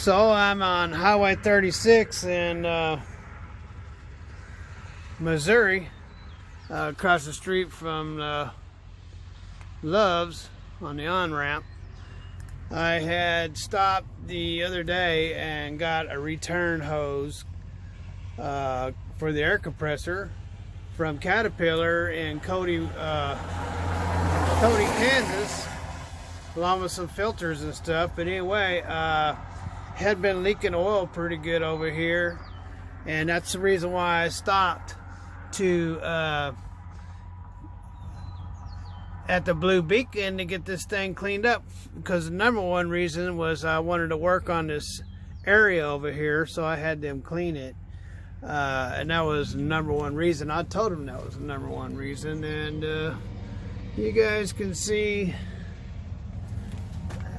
So I'm on Highway 36 in Missouri, across the street from Love's on the on-ramp. I had stopped the other day and got a return hose for the air compressor from Caterpillar in Cody, Kansas, along with some filters and stuff. But anyway, had been leaking oil pretty good over here, and that's the reason why I stopped to at the Bluebeacon to get this thing cleaned up, because the number one reason was I wanted to work on this area over here, so I had them clean it, and that was the number one reason. I told them that was the number one reason, and you guys can see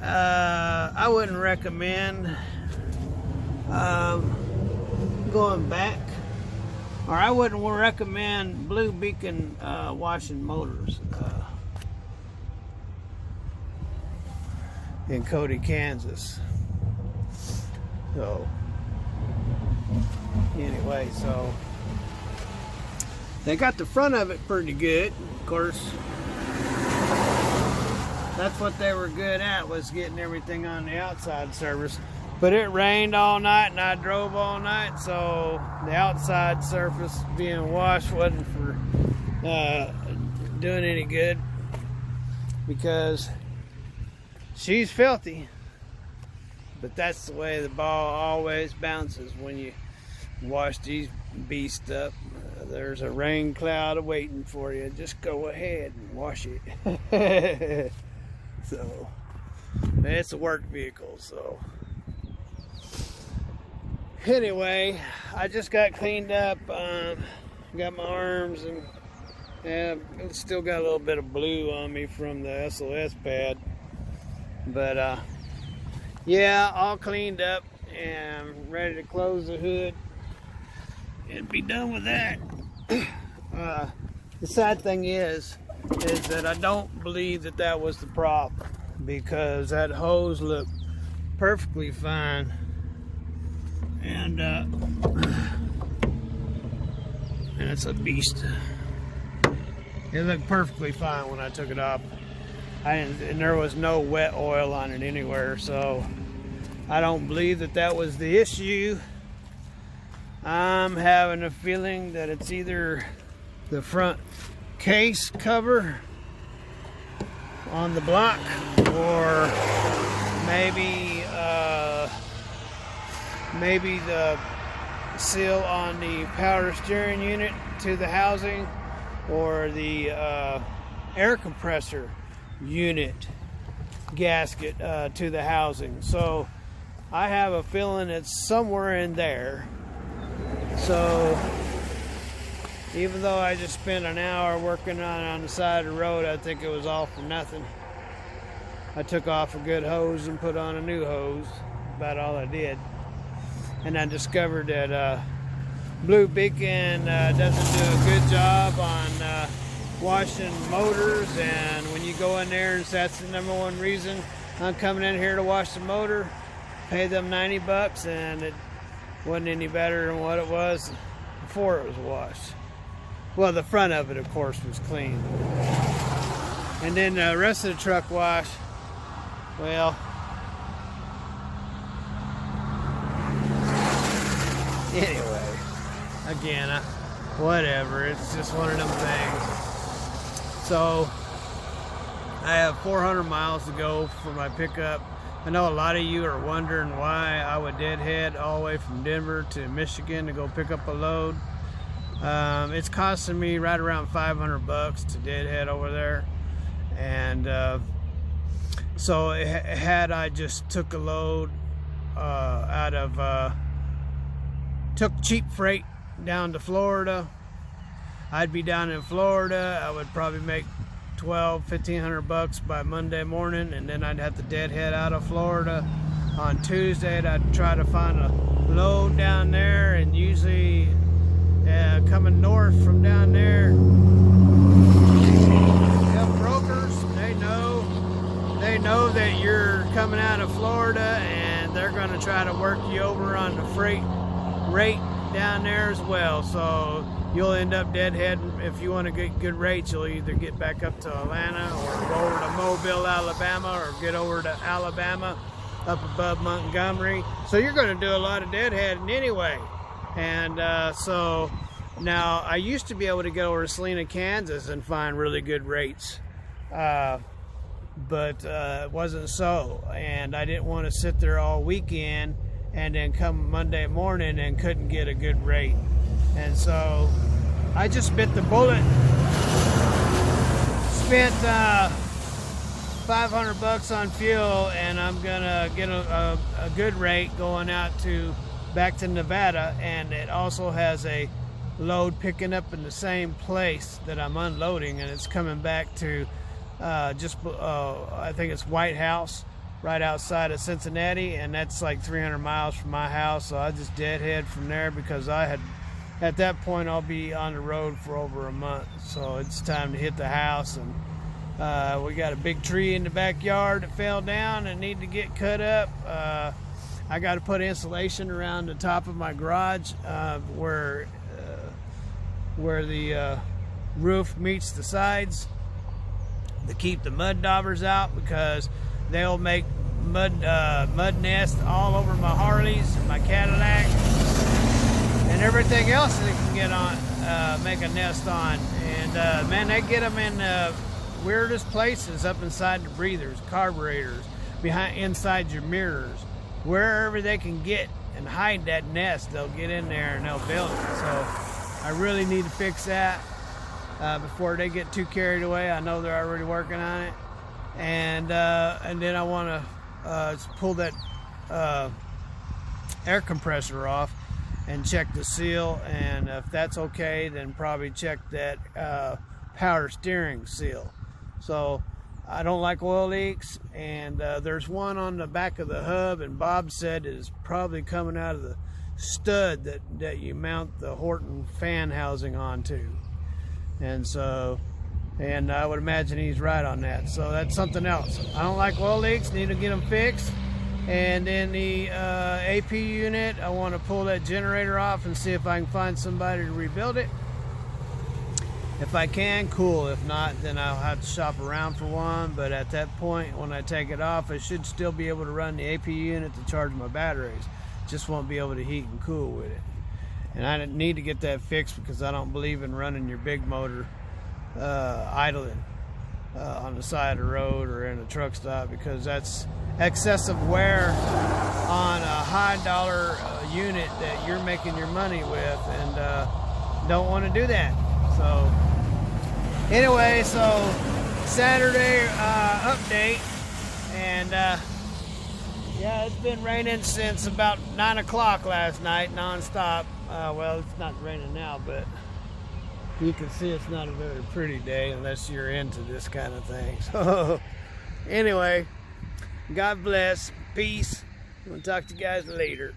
I wouldn't recommend going back, or I wouldn't recommend Bluebeacon washing motors in Cody, Kansas. So anyway, so they got the front of it pretty good. Of course, that's what they were good at, was getting everything on the outside surface. But it rained all night and I drove all night, so the outside surface being washed wasn't for doing any good, because she's filthy. But that's the way the ball always bounces when you wash these beasts up. There's a rain cloud waiting for you. Just go ahead and wash it. So it's a work vehicle. So anyway, I just got cleaned up, got my arms, and still got a little bit of blue on me from the SOS pad, but yeah, all cleaned up and ready to close the hood and be done with that. The sad thing is that I don't believe that that was the problem, because that hose looked perfectly fine, and it's a beast. It looked perfectly fine when I took it off. And there was no wet oil on it anywhere, so I don't believe that that was the issue. I'm having a feeling that it's either the front case cover on the block, or maybe the seal on the power steering unit to the housing, or the air compressor unit gasket to the housing. So I have a feeling it's somewhere in there. So even though I just spent an hour working on the side of the road, I think it was all for nothing. I took off a good hose and put on a new hose, about all I did. And I discovered that Bluebeacon doesn't do a good job on washing motors, and when you go in there, and that's the number one reason I'm coming in here to wash the motor, pay them $90, and it wasn't any better than what it was before it was washed. Well, the front of it, of course, was clean, and then the rest of the truck wash, well, anyway, again, whatever, it's just one of them things. So I have 400 miles to go for my pickup. I know a lot of you are wondering why I would deadhead all the way from Denver to Michigan to go pick up a load. It's costing me right around $500 to deadhead over there, and so had I just took a load took cheap freight down to Florida, I'd be down in Florida. I would probably make $1,500 by Monday morning, and then I'd have to deadhead out of Florida on Tuesday. I'd try to find a load down there, and usually coming north from down there, them brokers, they know that you're coming out of Florida, and they're going to try to work you over on the freight rate down there as well. So you'll end up deadhead. If you want to get good rates, you'll either get back up to Atlanta or go over to Mobile, Alabama, or get over to Alabama up above Montgomery. So you're going to do a lot of deadheading anyway. And so now I used to be able to go over to Salina, Kansas and find really good rates. But it wasn't so, and I didn't want to sit there all weekend and then come Monday morning and couldn't get a good rate. And so I just bit the bullet, spent $500 on fuel, and I'm gonna get a good rate going out to back to Nevada. And it also has a load picking up in the same place that I'm unloading, and it's coming back to I think it's White House, right outside of Cincinnati, and that's like 300 miles from my house. So I just deadhead from there because at that point I'll be on the road for over a month. So it's time to hit the house, and we got a big tree in the backyard that fell down and need to get cut up. I got to put insulation around the top of my garage where the roof meets the sides, to keep the mud daubers out, because they'll make mud nests all over my Harleys and my Cadillac and everything else that they can get on, make a nest on. And man, they get them in weirdest places, up inside the breathers, carburetors, inside your mirrors, wherever they can get and hide that nest, they'll get in there and they'll build it. So I really need to fix that before they get too carried away. I know they're already working on it. And then I want to pull that air compressor off and check the seal, and if that's okay, then probably check that power steering seal. So I don't like oil leaks, and there's one on the back of the hub, and Bob said it is probably coming out of the stud that you mount the Horton fan housing onto. And so, and I would imagine he's right on that. So that's something else. I don't like oil leaks, need to get them fixed. And then the AP unit, I want to pull that generator off and see if I can find somebody to rebuild it. If I can, cool. If not, then I'll have to shop around for one. But at that point, when I take it off, I should still be able to run the AP unit to charge my batteries. Just won't be able to heat and cool with it. And I need to get that fixed because I don't believe in running your big motor idling on the side of the road or in a truck stop, because that's excessive wear on a high dollar unit that you're making your money with, and don't want to do that. So anyway, so Saturday update, and yeah, it's been raining since about 9 o'clock last night, non-stop. Well, it's not raining now, but you can see it's not a very pretty day unless you're into this kind of thing. So anyway, God bless, peace. We'll talk to you guys later.